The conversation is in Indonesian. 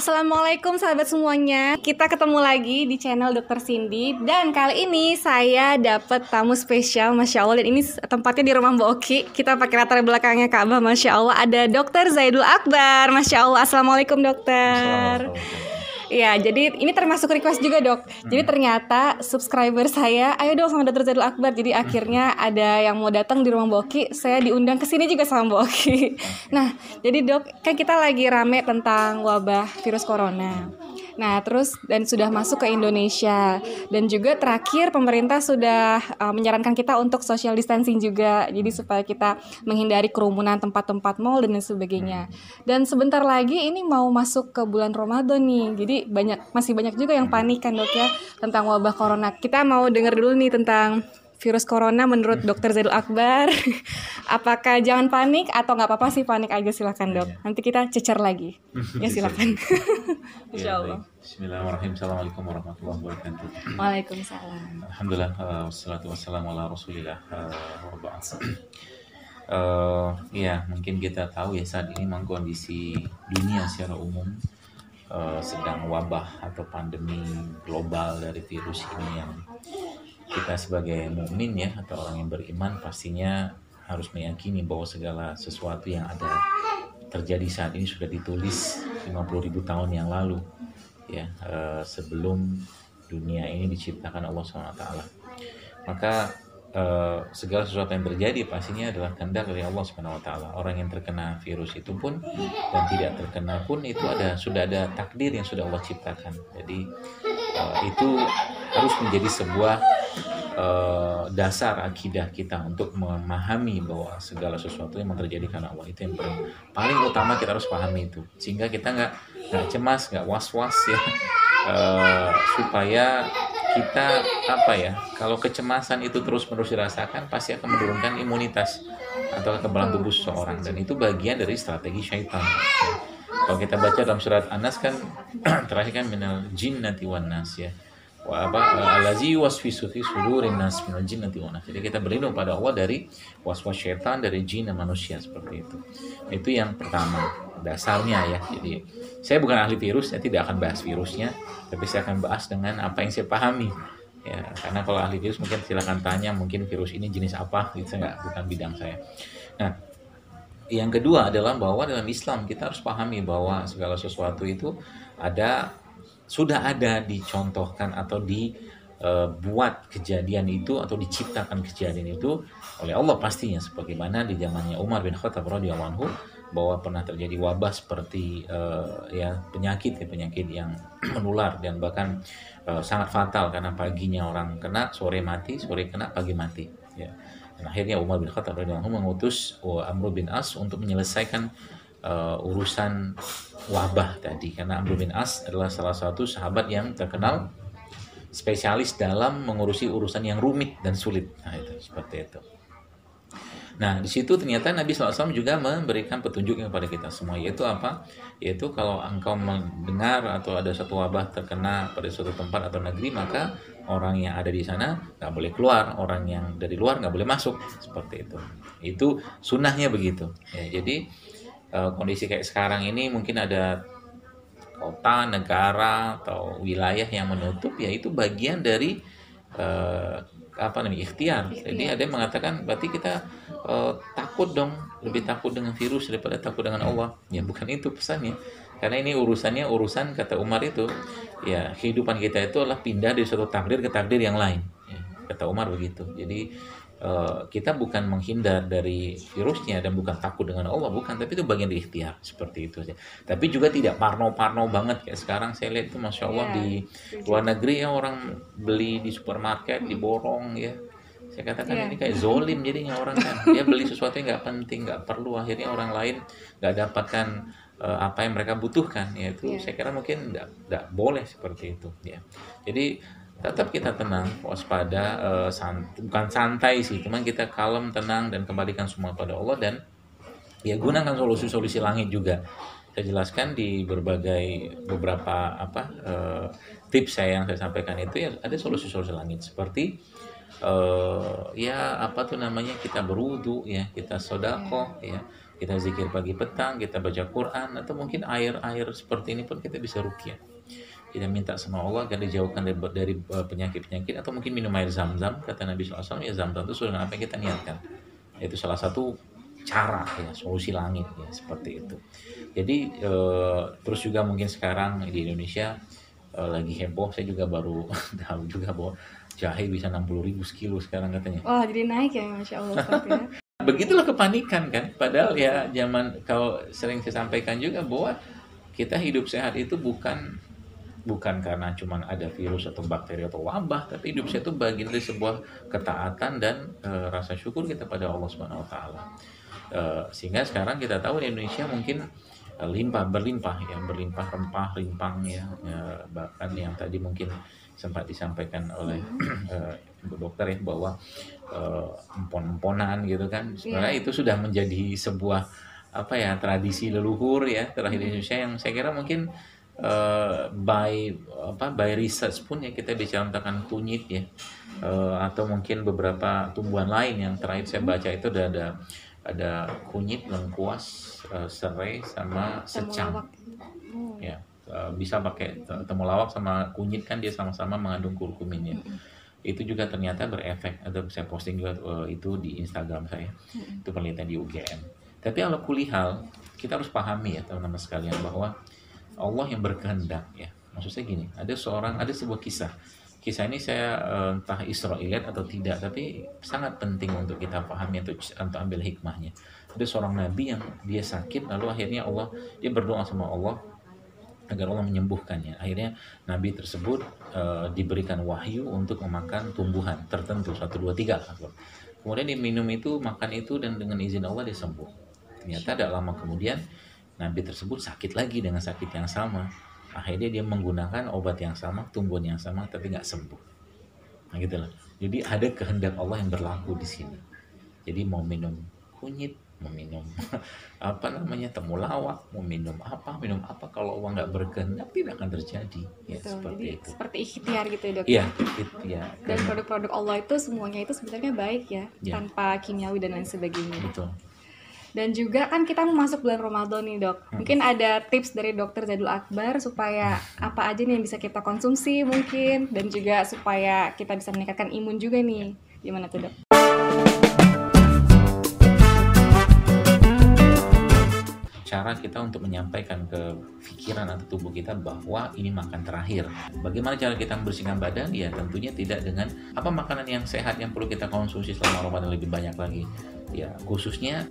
Assalamualaikum sahabat semuanya. Kita ketemu lagi di channel Dr. Cindy. Dan kali ini saya dapat tamu spesial, Masya Allah. Dan ini tempatnya di rumah Mbak Oki. Kita pakai latar belakangnya Ka'bah, Masya Allah. Ada Dr. Zaidul Akbar, Masya Allah. Assalamualaikum dokter. Ya, jadi ini termasuk request juga dok. Jadi ternyata subscriber saya, ayo dong sama Dr. Zaidul Akbar. Jadi akhirnya ada yang mau datang di rumah Mbak Oki. Saya diundang ke sini juga sama Mbak Oki. Nah, jadi dok, kan kita lagi rame tentang wabah virus corona. Nah, terus dan sudah masuk ke Indonesia. Dan juga terakhir pemerintah sudah menyarankan kita untuk social distancing juga. Jadi supaya kita menghindari kerumunan tempat-tempat mall dan sebagainya. Dan sebentar lagi ini mau masuk ke bulan Ramadan nih. Jadi masih banyak juga yang panik kan dok ya tentang wabah corona. Kita mau dengar dulu nih tentang virus corona menurut Dr. Zaidul Akbar. Apakah jangan panik atau nggak apa-apa sih panik aja, silakan dok. Nanti kita cecer lagi. Ya silakan. Insyaallah. Bismillahirrahmanirrahim. Assalamualaikum warahmatullahi wabarakatuh. Waalaikumsalam. Alhamdulillah, wassalatu wassalamu ala rasulillah. Ya, mungkin kita tahu ya saat ini memang kondisi dunia secara umum sedang wabah atau pandemi global dari virus ini yang kita sebagai mukmin ya atau orang yang beriman pastinya harus meyakini bahwa segala sesuatu yang ada terjadi saat ini sudah ditulis 50.000 tahun yang lalu ya, sebelum dunia ini diciptakan Allah SWT. Maka segala sesuatu yang terjadi pastinya adalah kehendak dari Allah SWT. Orang yang terkena virus itu pun dan tidak terkena pun itu sudah ada takdir yang sudah Allah ciptakan. Jadi itu harus menjadi sebuah dasar akidah kita untuk memahami bahwa segala sesuatu yang terjadi karena Allah. Itu yang paling utama kita harus pahami itu, sehingga kita nggak cemas, nggak was-was ya, supaya kita kalau kecemasan itu terus-menerus dirasakan pasti akan menurunkan imunitas atau kekebalan tubuh seseorang, dan itu bagian dari strategi syaitan. Kalau kita baca dalam surat An-Nas kan terakhir kan minal jinnati wan nas ya. Allazi waswisu fi sudurin nas minal jinnati wan nas. Jadi kita berlindung pada Allah dari was-was syaitan, dari jin dan manusia, seperti itu. Itu yang pertama, dasarnya ya. Jadi saya bukan ahli virus, saya tidak akan bahas virusnya, tapi saya akan bahas dengan apa yang saya pahami. Ya, karena kalau ahli virus mungkin silakan tanya, mungkin virus ini jenis apa, itu bukan bidang saya. Nah, yang kedua adalah bahwa dalam Islam kita harus pahami bahwa segala sesuatu itu sudah ada dicontohkan atau dibuat kejadian itu atau diciptakan kejadian itu oleh Allah pastinya, sebagaimana di zamannya Umar bin Khattab radhiyallahu anhu bahwa pernah terjadi wabah seperti penyakit yang menular dan bahkan sangat fatal karena paginya orang kena, sore mati, sore kena, pagi mati ya. Dan akhirnya Umar bin Khattab radhiyallahu anhu mengutus Amr bin As untuk menyelesaikan urusan wabah tadi, karena Amr bin As adalah salah satu sahabat yang terkenal spesialis dalam mengurusi urusan yang rumit dan sulit. Nah, itu seperti itu. Nah, di situ ternyata Nabi SAW juga memberikan petunjuk kepada kita semua, yaitu apa? Yaitu kalau engkau mendengar atau ada satu wabah terkena pada suatu tempat atau negeri, maka orang yang ada di sana nggak boleh keluar, orang yang dari luar nggak boleh masuk, seperti itu. Itu sunnahnya begitu. Ya, jadi kondisi kayak sekarang ini mungkin ada kota, negara atau wilayah yang menutup, ya itu bagian dari ikhtiar. Jadi ada yang mengatakan berarti kita takut dong, lebih takut dengan virus daripada takut dengan Allah. Ya bukan itu pesannya. Karena ini urusan kata Umar itu, ya kehidupan kita itu adalah pindah dari suatu takdir ke takdir yang lain. Ya, kata Umar begitu. Jadi kita bukan menghindar dari virusnya dan bukan takut dengan Allah, bukan, tapi itu bagian dari ikhtiar, seperti itu saja. Tapi juga tidak parno-parno banget kayak sekarang saya lihat itu, Masya Allah, di luar negeri ya orang beli di supermarket diborong ya. Saya katakan ini kayak zolim jadinya orang kan, dia beli sesuatu yang nggak penting, nggak perlu, akhirnya orang lain nggak dapatkan apa yang mereka butuhkan, yaitu saya kira mungkin nggak boleh seperti itu ya. Jadi tetap kita tenang, waspada, bukan santai sih, cuman kita kalem, tenang, dan kembalikan semua pada Allah, dan ya gunakan solusi-solusi langit juga. Saya jelaskan di beberapa tips yang saya sampaikan itu, ya ada solusi-solusi langit seperti ya apa tuh namanya, kita berwudu ya, kita sedekah ya, kita zikir pagi petang, kita baca Quran, atau mungkin air seperti ini pun kita bisa ruqyah. Kita minta sama Allah agar dijauhkan dari penyakit-penyakit, atau mungkin minum air zam-zam. Kata Nabi SAW, ya zam-zam itu sesuai dengan apa yang kita niatkan. Itu salah satu cara ya, solusi langit ya, seperti itu. Jadi terus juga mungkin sekarang di Indonesia lagi heboh, saya juga baru tahu juga bahwa jahe bisa 60.000 sekilo sekarang katanya. Wah, jadi naik ya, Masya Allah Ustaz ya. Begitulah kepanikan kan, padahal ya zaman, kalau sering saya sampaikan juga bahwa kita hidup sehat itu bukan karena cuman ada virus atau bakteri atau wabah, tapi hidup sehat itu bagian dari sebuah ketaatan dan rasa syukur kita pada Allah Subhanahu wa taala. Sehingga sekarang kita tahu di Indonesia mungkin berlimpah rempah rimpang ya, bahkan yang tadi mungkin sempat disampaikan oleh dokter ya, bahwa empon-emponan gitu kan, sebenarnya itu sudah menjadi sebuah apa ya, tradisi leluhur ya terakhir di Indonesia, yang saya kira mungkin by research pun ya, kita bisa contohkan kunyit ya, atau mungkin beberapa tumbuhan lain yang terakhir saya baca itu ada kunyit, lengkuas, serai sama secang ya, bisa pakai temulawak sama kunyit kan, dia sama-sama mengandung kurkumin ya. Itu juga ternyata berefek, atau saya posting juga itu di Instagram saya, itu penelitian di UGM. Tapi kalau kulihal, kita harus pahami ya teman-teman sekalian, bahwa Allah yang berkehendak ya. Maksud saya gini, ada sebuah kisah ini saya entah Israiliyat atau tidak, tapi sangat penting untuk kita pahami untuk ambil hikmahnya. Ada seorang nabi yang dia sakit, lalu akhirnya dia berdoa sama Allah agar Allah menyembuhkannya. Akhirnya nabi tersebut diberikan wahyu untuk memakan tumbuhan tertentu, 1, 2, 3. Kemudian dia minum itu, makan itu, dan dengan izin Allah dia sembuh. Ternyata tidak lama kemudian nabi tersebut sakit lagi dengan sakit yang sama. Akhirnya dia menggunakan obat yang sama, tumbuhan yang sama, tapi nggak sembuh. Nah gitulah. Jadi ada kehendak Allah yang berlaku di sini. Jadi mau minum kunyit, mau minum temulawak, mau minum apa, kalau Allah nggak berkehendak tidak akan terjadi. Ya, seperti jadi itu. Seperti ikhtiar gitu ya, Dok. Iya, Dan produk-produk Allah itu semuanya itu sebenarnya baik ya, tanpa kimiawi dan lain sebagainya. Betul. Dan juga kan kita mau masuk bulan Ramadan nih, Dok. Mungkin ada tips dari Dokter Zadul Akbar supaya apa aja nih yang bisa kita konsumsi mungkin, dan juga supaya kita bisa meningkatkan imun juga nih. Gimana tuh, Dok? Cara kita untuk menyampaikan ke pikiran atau tubuh kita bahwa ini makan terakhir. Bagaimana cara kita membersihkan badan? Ya tentunya tidak dengan apa makanan yang sehat yang perlu kita konsumsi selama Ramadan lebih banyak lagi. Ya khususnya